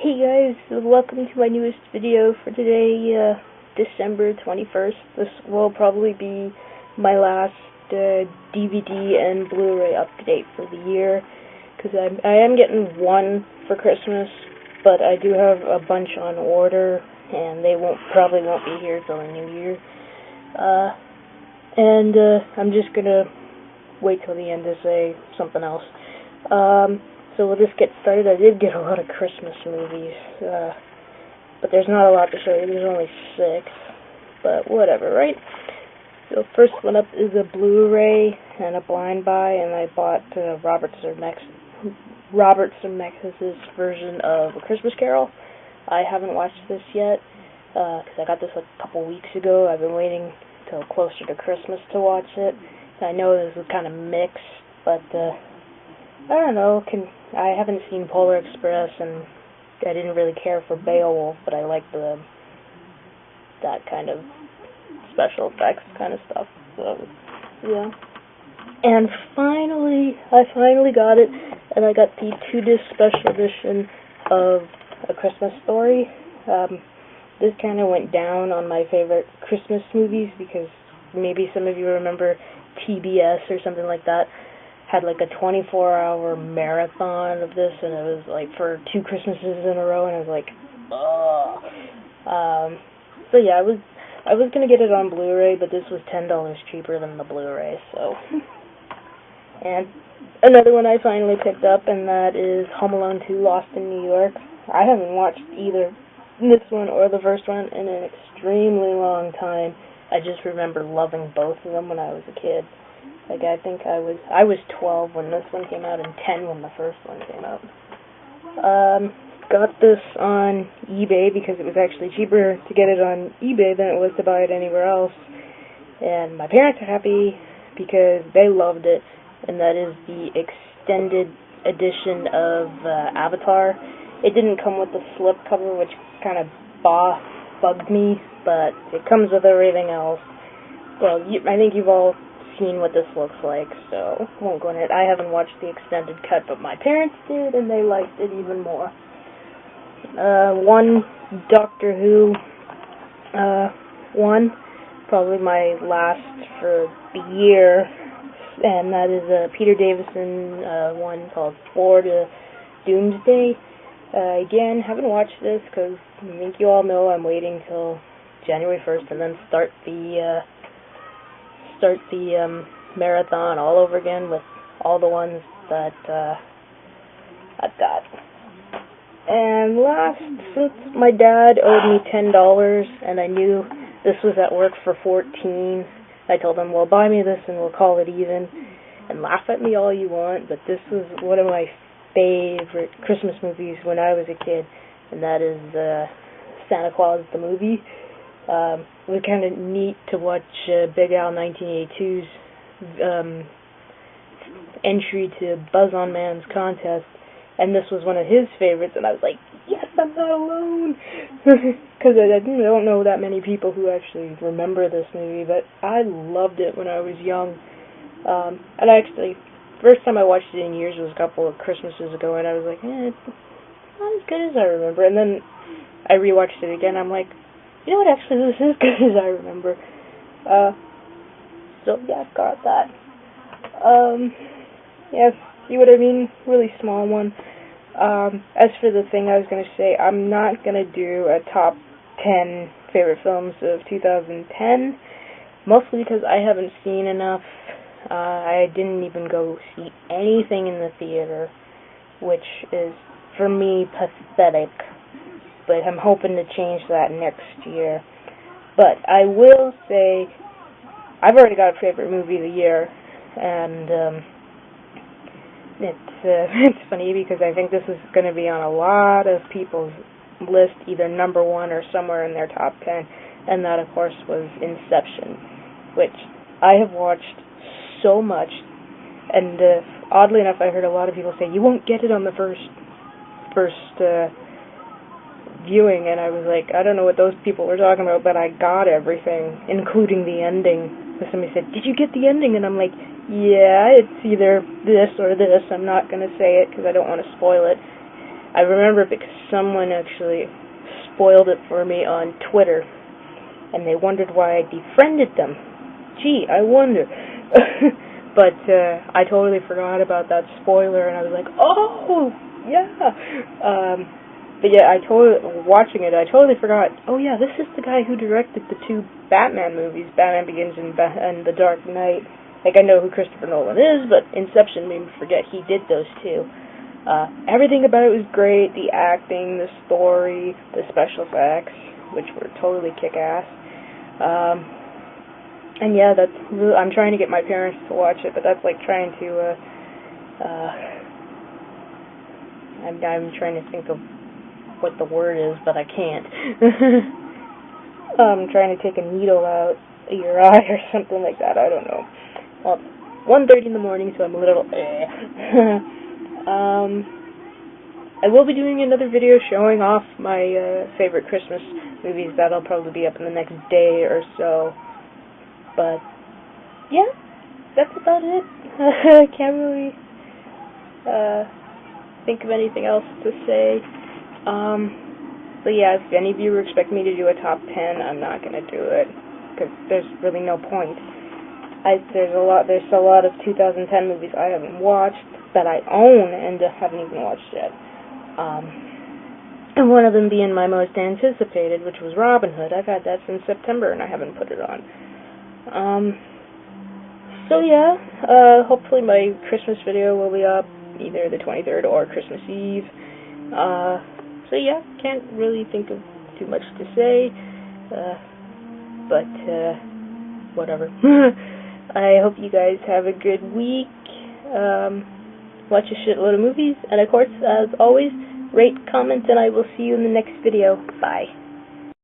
Hey guys, welcome to my newest video for today, December 21st. This will probably be my last DVD and Blu-ray update for the year, because I am getting one for Christmas, but I do have a bunch on order, and they probably won't be here till the new year. I'm just gonna wait till the end to say something else. So we'll just get started. I did get a lot of Christmas movies, but there's not a lot to show you. There's only 6, but whatever, right? So first one up is a Blu-ray and a blind buy, and I bought Robert Zemeckis' version of A Christmas Carol. I haven't watched this yet, because I got this a couple weeks ago. I've been waiting till closer to Christmas to watch it. I know this is kind of mixed, but I don't know, I haven't seen Polar Express, and I didn't really care for Beowulf, but I like that kind of special effects kind of stuff, so, yeah. And I finally got it, and I got the 2-disc special edition of A Christmas Story. This kind of went down on my favorite Christmas movies, because maybe some of you remember TBS or something like that had like a 24-hour marathon of this, and it was like for 2 Christmases in a row, and I was like, ugh. So yeah, I was gonna get it on Blu-ray, but this was $10 cheaper than the Blu-ray, so. And another one I finally picked up, and that is Home Alone 2: Lost in New York. I haven't watched either this one or the first one in an extremely long time. I just remember loving both of them when I was a kid. Like, I think I was 12 when this one came out and 10 when the first one came out. Got this on eBay because it was actually cheaper to get it on eBay than it was to buy it anywhere else. And my parents are happy because they loved it, and that is the extended edition of Avatar. It didn't come with the slipcover, which kind of bugged me, but it comes with everything else. Well, I think you've all seen what this looks like, so I won't go into it. I haven't watched the extended cut, but my parents did, and they liked it even more. One Doctor Who one, probably my last for the year, and that is a Peter Davison one called Forward to Doomsday. Again, haven't watched this because I think you all know I'm waiting till January 1st and then start the marathon all over again with all the ones that I've got. And last, since my dad owed me $10 and I knew this was at work for $14, I told him, well, buy me this and we'll call it even. And laugh at me all you want, but this was one of my favorite Christmas movies when I was a kid, and that is Santa Claus the movie. It was kind of neat to watch Big Al 1982's entry to Buzz on Man's contest, and this was one of his favorites, and I was like, yes, I'm not alone! Because I don't know that many people who actually remember this movie, but I loved it when I was young. And actually, first time I watched it in years was a couple of Christmases ago, and I was like, it's not as good as I remember. And then I rewatched it again, I'm like, you know what, actually, this is good as I remember. So, yeah, I've got that. Yeah, see what I mean? Really small one. As for the thing I was going to say, I'm not going to do a top 10 favorite films of 2010, mostly because I haven't seen enough. I didn't even go see anything in the theater, which is, for me, pathetic. But I'm hoping to change that next year. But I will say, I've already got a favorite movie of the year, and it's funny because I think this is going to be on a lot of people's list, either number 1 or somewhere in their top 10, and that, of course, was Inception, which I have watched so much, and oddly enough, I heard a lot of people say, you won't get it on the first viewing, and I was like, I don't know what those people were talking about, but I got everything, including the ending. Somebody said, did you get the ending? And I'm like, yeah, it's either this or this. I'm not going to say it because I don't want to spoil it. I remember because someone actually spoiled it for me on Twitter, and they wondered why I defriended them. Gee, I wonder. But I totally forgot about that spoiler, and I was like, oh, yeah. But yeah, watching it, I totally forgot, oh yeah, this is the guy who directed the 2 Batman movies, Batman Begins and The Dark Knight. Like, I know who Christopher Nolan is, but Inception made me forget he did those 2. Everything about it was great, the acting, the story, the special effects, which were totally kick-ass. And yeah, I'm trying to get my parents to watch it, but that's like trying to, I'm trying to think of what the word is, but I can't. I'm trying to take a needle out of your eye or something like that, I don't know. Well, 1:30 in the morning, so I'm a little, I will be doing another video showing off my favorite Christmas movies. That'll probably be up in the next day or so. But, yeah, that's about it. I can't really think of anything else to say. But yeah, if any of you expect me to do a top 10, I'm not going to do it, because there's really no point. There's a lot of 2010 movies I haven't watched that I own and haven't even watched yet. And one of them being my most anticipated, which was Robin Hood. I got that since September and I haven't put it on. So yeah, hopefully my Christmas video will be up either the 23rd or Christmas Eve. So yeah, can't really think of too much to say, but whatever. I hope you guys have a good week. Watch a shitload of movies, and of course, as always, rate, comment, and I will see you in the next video. Bye.